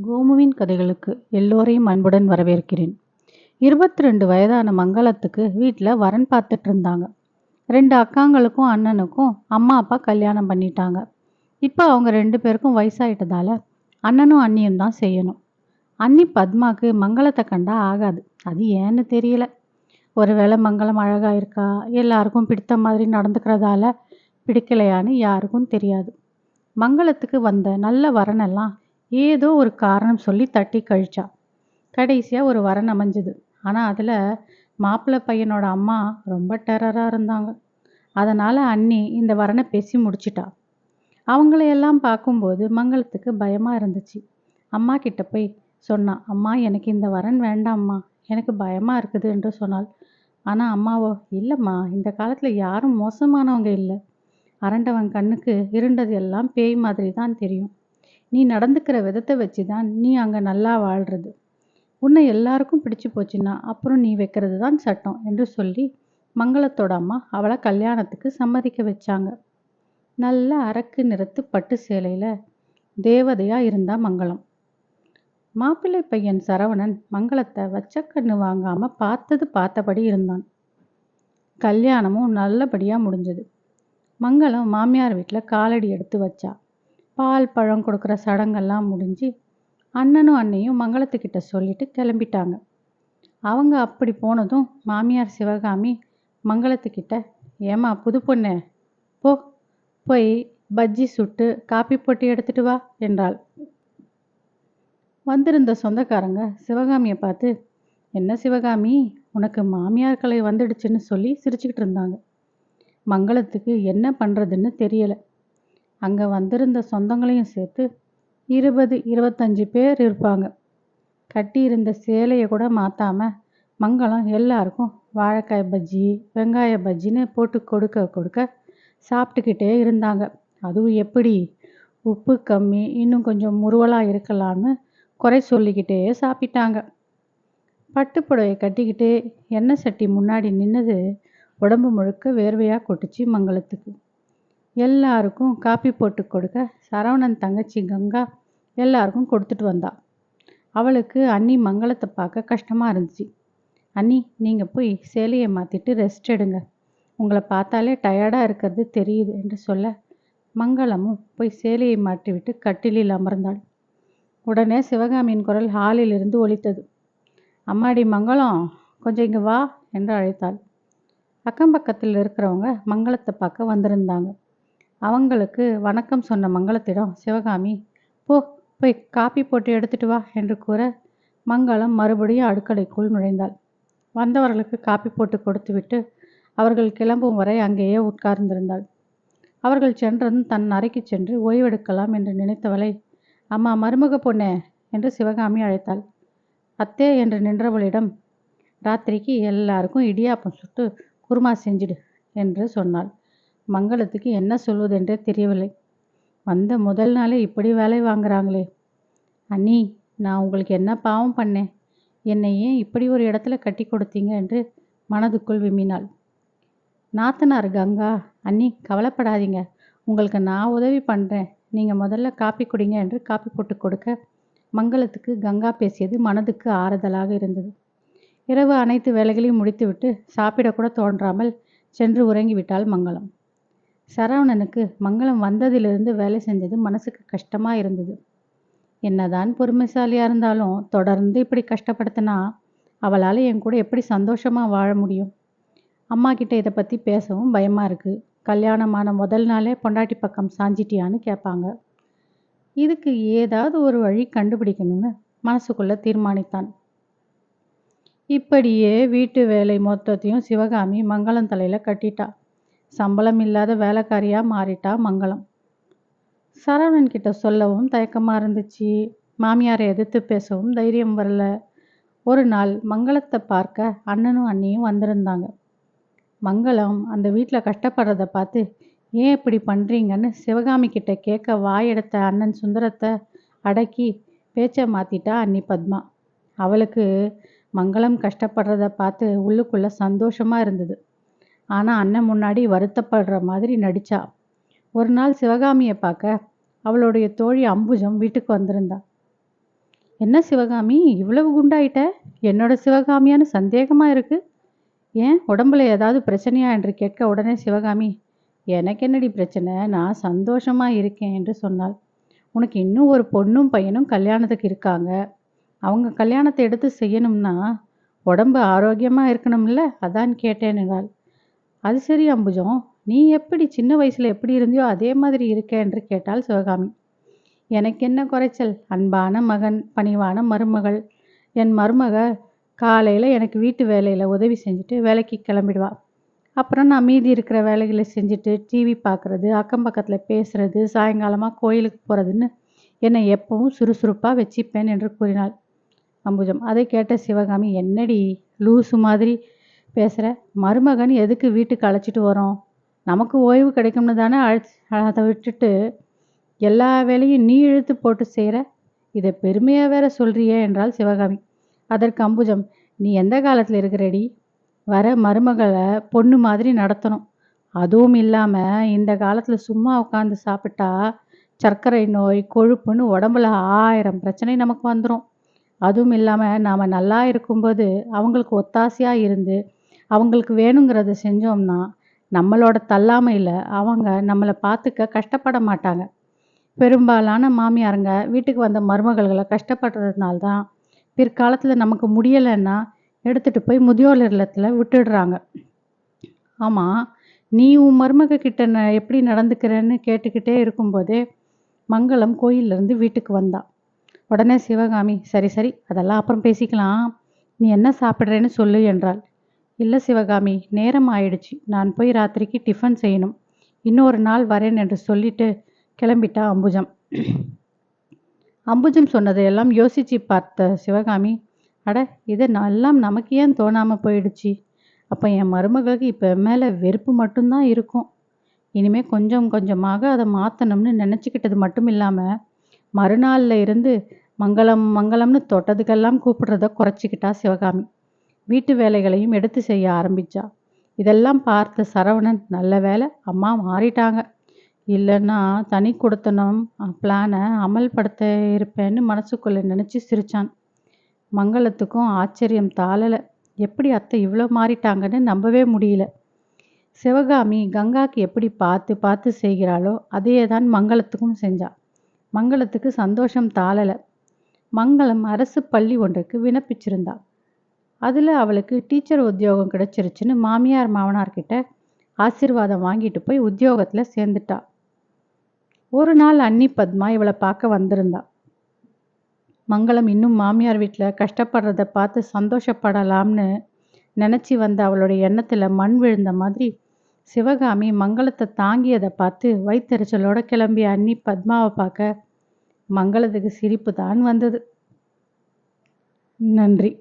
கோமுவின் கதைகளுக்கு எல்லோரையும் அன்புடன் வரவேற்கிறேன். 22 வயதான மங்களத்துக்கு வீட்டில் வரன் பார்த்துட்டு இருந்தாங்க. 2 அக்காங்களுக்கும் அண்ணனுக்கும் அம்மா அப்பா கல்யாணம் பண்ணிட்டாங்க. இப்போ அவங்க 2 பேருக்கும் வயசாயிட்டதால அண்ணனும் அண்ணியும் தான் செய்யணும். அண்ணி பத்மாக்கு மங்களத்தை கண்டா ஆகாது. அது ஏன்னு தெரியல. ஒருவேளை மங்களம் அழகா இருக்கா, எல்லாருக்கும் பிடித்த மாதிரி நடந்துக்கிறதால பிடிக்கலையான்னு யாருக்கும் தெரியாது. மங்களத்துக்கு வந்த நல்ல வரனெல்லாம் ஏதோ ஒரு காரணம் சொல்லி தட்டி கழிச்சா. கடைசியாக ஒரு வரன் அமைஞ்சுது. ஆனால் அதில் மாப்பிள்ளை பையனோட அம்மா ரொம்ப டெரராக இருந்தாங்க. அதனால் அண்ணி இந்த வரனை பேசி முடிச்சிட்டா. அவங்களையெல்லாம் பார்க்கும்போது மங்களத்துக்கு பயமாக இருந்துச்சு. அம்மா கிட்ட போய் சொன்னா, அம்மா எனக்கு இந்த வரன் வேண்டாம்மா, எனக்கு பயமாக இருக்குது என்று சொன்னாள். ஆனால் அம்மாவோ, இல்லைம்மா, இந்த காலத்தில் யாரும் மோசமானவங்க இல்லை. அரண்டவன் கண்ணுக்கு இருண்டது எல்லாம் பேய் மாதிரி தான் தெரியும். நீ நடந்துக்கிற விதத்தை வச்சு தான் நீ அங்கே நல்லா வாழ்கிறது. உன்னை எல்லாருக்கும் பிடிச்சு போச்சுன்னா அப்புறம் நீ வைக்கிறது தான் சட்டம் என்று சொல்லி மங்களத்தோட அம்மா அவளை கல்யாணத்துக்கு சம்மதிக்க வச்சாங்க. நல்ல அரக்கு நிறத்து பட்டு சேலையில் தேவதையாக இருந்தா மங்களம். மாப்பிள்ளை பையன் சரவணன் மங்களத்தை வச்சக்கண்ணு வாங்காமல் பார்த்தபடி இருந்தான். கல்யாணமும் நல்லபடியாக முடிஞ்சது. மங்களம் மாமியார் வீட்டில் காலடி எடுத்து வச்சா. பால் பழம் கொடுக்குற சடங்கெல்லாம் முடிஞ்சு அண்ணனும் அண்ணியும் மங்களத்துக்கிட்ட சொல்லிட்டு கிளம்பிட்டாங்க. அவங்க அப்படி போனதும் மாமியார் சிவகாமி மங்களத்துக்கிட்ட, ஏமா புது பொண்ணு, போய் பஜ்ஜி சுட்டு காப்பி போட்டு எடுத்துட்டு வா என்றாள். வந்திருந்த சொந்தக்காரங்க சிவகாமியை பார்த்து, என்ன சிவகாமி, உனக்கு மாமியார் கலை வந்துடுச்சுன்னு சொல்லி சிரிச்சுக்கிட்டு இருந்தாங்க. மங்களத்துக்கு என்ன பண்ணுறதுன்னு தெரியலை. அங்கே வந்திருந்த சொந்தங்களையும் சேர்த்து 20-25 பேர் இருப்பாங்க. கட்டியிருந்த சேலையை கூட மாற்றாமல் மங்களம் எல்லாருக்கும் வாழைக்காய் பஜ்ஜி வெங்காய பஜ்ஜின்னு போட்டு கொடுக்க சாப்பிட்டுக்கிட்டே இருந்தாங்க. அதுவும் எப்படி, உப்பு கம்மி, இன்னும் கொஞ்சம் முறுவலாக இருக்கலாம்னு குறை சொல்லிக்கிட்டே சாப்பிட்டாங்க. பட்டுப்புடவை கட்டிக்கிட்டு எண்ணெய் சட்டி முன்னாடி நின்னது உடம்பு முழுக்க வேர்வையாக கொட்டுச்சு மங்களத்துக்கு. எல்லாருக்கும் காப்பி போட்டு கொடுக்க சரவணன் தங்கச்சி கங்கா எல்லாருக்கும் கொடுத்துட்டு வந்தா. அவளுக்கு அண்ணி மங்களத்தை பார்க்க கஷ்டமாக இருந்துச்சு. அண்ணி, நீங்கள் போய் சேலையை மாற்றிட்டு ரெஸ்ட் எடுங்க, உங்களை பார்த்தாலே டயர்டாக இருக்கிறது தெரியுது என்று சொல்ல மங்களமும் போய் சேலையை மாற்றிவிட்டு கட்டிலில் அமர்ந்தாள். உடனே சிவகாமியின் குரல் ஹாலிலிருந்து ஒலித்தது. அம்மாடி மங்களம், கொஞ்சம் இங்கே வா என்று அழைத்தாள். அக்கம் பக்கத்தில் இருக்கிறவங்க மங்களத்தை பார்க்க வந்திருந்தாங்க. அவங்களுக்கு வணக்கம் சொன்ன மங்களத்திடம் சிவகாமி, போய் காப்பி போட்டு எடுத்துட்டு வா என்று கூற மங்களம் மறுபடியும் அடுக்கலைக்குள் நுழைந்தாள். வந்தவர்களுக்கு காப்பி போட்டு கொடுத்துவிட்டு அவர்கள் கிளம்பும் வரை அங்கேயே உட்கார்ந்திருந்தாள். அவர்கள் சென்றதும் தன் அறைக்கு சென்று ஓய்வெடுக்கலாம் என்று நினைத்தவளை, அம்மா மருமக பொண்ணே என்று சிவகாமி அழைத்தாள். அத்தே என்று நின்றவளிடம், ராத்திரிக்கு எல்லாருக்கும் இடியாப்பம் சுட்டு குருமா செஞ்சிடு என்று சொன்னாள். மங்களத்துக்கு என்ன சொல்வதென்றே தெரியவில்லை. வந்த முதல் நாளே இப்படி வேலை வாங்குறாங்களே. அண்ணி, நான் உங்களுக்கு என்ன பாவம் பண்ணேன், என்னை ஏன் இப்படி ஒரு இடத்துல கட்டி கொடுத்தீங்க என்று மனதுக்குள் விம்மினாள். நாத்தனார் கங்கா, அண்ணி கவலைப்படாதீங்க, உங்களுக்கு நான் உதவி பண்ணுறேன், நீங்கள் முதல்ல காப்பி குடிங்க என்று காப்பி போட்டு கொடுக்க மங்களத்துக்கு கங்கா பேசியது மனதுக்கு ஆறுதலாக இருந்தது. இரவு அனைத்து வேலைகளையும் முடித்துவிட்டு சாப்பிடக்கூட தோன்றாமல் சென்று உறங்கிவிட்டாள் மங்களம். சரவணனுக்கு மங்களம் வந்ததிலிருந்து வேலை செஞ்சது மனசுக்கு கஷ்டமாக இருந்தது. என்னதான் பொறுமைசாலியாக இருந்தாலும் தொடர்ந்து இப்படி கஷ்டப்படுத்தினா அவளால் என் கூட எப்படி சந்தோஷமாக வாழ முடியும்? அம்மா கிட்ட இதை பற்றி பேசவும் பயமாக இருக்குது. கல்யாணமான முதல் நாளே பொண்டாட்டி பக்கம் சாஞ்சிட்டியான்னு கேட்பாங்க. இதுக்கு ஏதாவது ஒரு வழி கண்டுபிடிக்கணும்னு மனசுக்குள்ளே தீர்மானித்தான். இப்படியே வீட்டு வேலை மொத்தத்தையும் சிவகாமி மங்களம் தலையில் கட்டிட்டா. சம்பளம் இல்லாத வேலைக்காரியாக மாறிட்டா மங்களம். சரவணன் கிட்ட சொல்லவும் தயக்கமாக இருந்துச்சு. மாமியாரை எதிர்த்து பேசவும் தைரியம் வரல. ஒரு நாள் மங்களத்தை பார்க்க அண்ணனும் அண்ணியும் வந்திருந்தாங்க. மங்களம் அந்த வீட்டில் கஷ்டப்படுறத பார்த்து, ஏன் இப்படி பண்ணுறீங்கன்னு சிவகாமி கிட்ட கேட்க வாயெடுத்த அண்ணன் சுந்தரத்தை அடக்கி பேச்சை மாற்றிட்டா அண்ணி பத்மா. அவளுக்கு மங்களம் கஷ்டப்படுறத பார்த்து உள்ளுக்குள்ளே சந்தோஷமாக இருந்தது. ஆனால் அண்ணன் முன்னாடி வருத்தப்படுற மாதிரி நடிச்சா. ஒரு நாள் சிவகாமியை பார்க்க அவளுடைய தோழி அம்புஜம் வீட்டுக்கு வந்திருந்தா. என்ன சிவகாமி இவ்வளவு குண்டாயிட்ட? என்னோட சிவகாமியான்னு சந்தேகமா இருக்கு. ஏன் உடம்புல ஏதாவது பிரச்சனையா என்று கேட்க உடனே சிவகாமி, எனக்கு என்னடி பிரச்சனை, நான் சந்தோஷமா இருக்கேன் என்று சொன்னாள். உனக்கு இன்னும் ஒரு பொண்ணும் பையனும் கல்யாணத்துக்கு இருக்காங்க. அவங்க கல்யாணத்தை எடுத்து செய்யணும்னா உடம்பு ஆரோக்கியமா இருக்கணும்ல, அதான் கேட்டேன் என்றாள். அது சரி அம்புஜம், நீ எப்படி சின்ன வயசுல எப்படி இருந்தியோ அதே மாதிரி இருக்க என்று கேட்டாள் சிவகாமி. எனக்கு என்ன குறைச்சல், அன்பான மகன், பணிவான மருமகள். என் மருமக காலையில் எனக்கு வீட்டு வேலையில் உதவி செஞ்சுட்டு வேலைக்கு கிளம்பிடுவா. அப்புறம் நான் மீதி இருக்கிற வேலைகளை செஞ்சுட்டு டிவி பார்க்குறது, அக்கம் பக்கத்தில் பேசுறது, சாயங்காலமாக கோயிலுக்கு போகிறதுன்னு என்னை எப்பவும் சுறுசுறுப்பாக வச்சுப்பேன் என்று கூறினாள் அம்புஜம். அதை கேட்ட சிவகாமி, என்னடி லூசு மாதிரி பேசுகிற, மருமகன் எதுக்கு வீட்டுக்கு அழைச்சிட்டு வரோம், நமக்கு ஓய்வு கிடைக்கும்னு தானே அதை விட்டுட்டு எல்லா வேலையும் நீ இழுத்து போட்டு செய்கிற, இதை பெருமையாக வேற சொல்கிறியே என்றாள் சிவகாமி. அதற்கு அம்புஜம், நீ எந்த காலத்தில் இருக்கிறடி, வர மருமகளை பொண்ணு மாதிரி நடத்தணும். அதுவும் இல்லாமல் இந்த காலத்தில் சும்மா உட்காந்து சாப்பிட்டா சர்க்கரை நோய், கொழுப்புன்னு உடம்புல 1000 பிரச்சனை நமக்கு வந்துடும். அதுவும் இல்லாமல் நாம் நல்லா இருக்கும்போது அவங்களுக்கு ஒத்தாசையாக இருந்து அவங்களுக்கு வேணுங்கிறத செஞ்சோம்னா நம்மளோட தள்ளாமையில் அவங்க நம்மளை பார்த்துக்க கஷ்டப்பட மாட்டாங்க. பெரும்பாலான மாமியாருங்க வீட்டுக்கு வந்த மருமகள்களை கஷ்டப்படுறதுனால தான் பிற்காலத்தில் நமக்கு முடியலைன்னா எடுத்துகிட்டு போய் முதியோர் இல்லத்தில் விட்டுடுறாங்க. ஆமாம், நீ உன் மருமக கிட்ட எப்படி நடந்துக்கிறேன்னு கேட்டுக்கிட்டே இருக்கும்போதே மங்களம் கோயிலிருந்து வீட்டுக்கு வந்தான். உடனே சிவகாமி, சரி சரி அதெல்லாம் அப்புறம் பேசிக்கலாம், நீ என்ன சாப்பிட்றேன்னு சொல்லு என்றாள். இல்லை சிவகாமி, நேரம் ஆயிடுச்சு, நான் போய் ராத்திரிக்கு டிஃபன் செய்யணும், இன்னொரு நாள் வரேன் என்று சொல்லிட்டு கிளம்பிட்டா அம்புஜம். அம்புஜம் சொன்னதையெல்லாம் யோசித்து பார்த்த சிவகாமி, அட இது எல்லாம் நமக்கு ஏன் தோணாமல் போயிடுச்சு, அப்போ என் மருமகளுக்கு இப்போ மேலே வெறுப்பு மட்டும்தான் இருக்கும். இனிமேல் கொஞ்சம் கொஞ்சமாக அதை மாற்றணும்னு நினச்சிக்கிட்டது மட்டும் இல்லாமல் மறுநாளில் இருந்து மங்களம் மங்களம்னு தொட்டதுக்கெல்லாம் கூப்பிடுறத குறைச்சிக்கிட்டா சிவகாமி. வீட்டு வேலைகளையும் எடுத்து செய்ய ஆரம்பித்தா. இதெல்லாம் பார்த்த சரவணன், நல்ல வேலை அம்மா மாறிட்டாங்க, இல்லைன்னா தனி கொடுத்தனம் பிளானை அமல்படுத்த இருப்பேன்னு மனசுக்குள்ளே நினச்சி சிரித்தான். மங்களத்துக்கும் ஆச்சரியம் தாளலை. எப்படி அத்தை இவ்வளோ மாறிட்டாங்கன்னு நம்பவே முடியல. சிவகாமி கங்காக்கு எப்படி பார்த்து பார்த்து செய்கிறாளோ அதே தான் மங்களத்துக்கும் செஞ்சா. மங்களத்துக்கு சந்தோஷம் தாளலை. மங்களம் அரசு பள்ளி ஒன்றுக்கு விண்ணப்பிச்சிருந்தா. அதில் அவளுக்கு டீச்சர் உத்தியோகம் கிடைச்சிருச்சுன்னு மாமியார் மாமனார்கிட்ட ஆசீர்வாதம் வாங்கிட்டு போய் உத்தியோகத்தில் சேர்ந்துட்டா. ஒரு நாள் அன்னி பத்மா இவளை பார்க்க வந்திருந்தா. மங்களம் இன்னும் மாமியார் வீட்டில் கஷ்டப்படுறத பார்த்து சந்தோஷப்படலாம்னு நினச்சி வந்த அவளுடைய எண்ணத்தில் மண் விழுந்த மாதிரி சிவகாமி மங்களத்தை தாங்கியதை பார்த்து வயிற்றெரிச்சலோட கிளம்பிய அன்னி பத்மாவை பார்க்க மங்களத்துக்கு சிரிப்பு தான் வந்தது. நன்றி.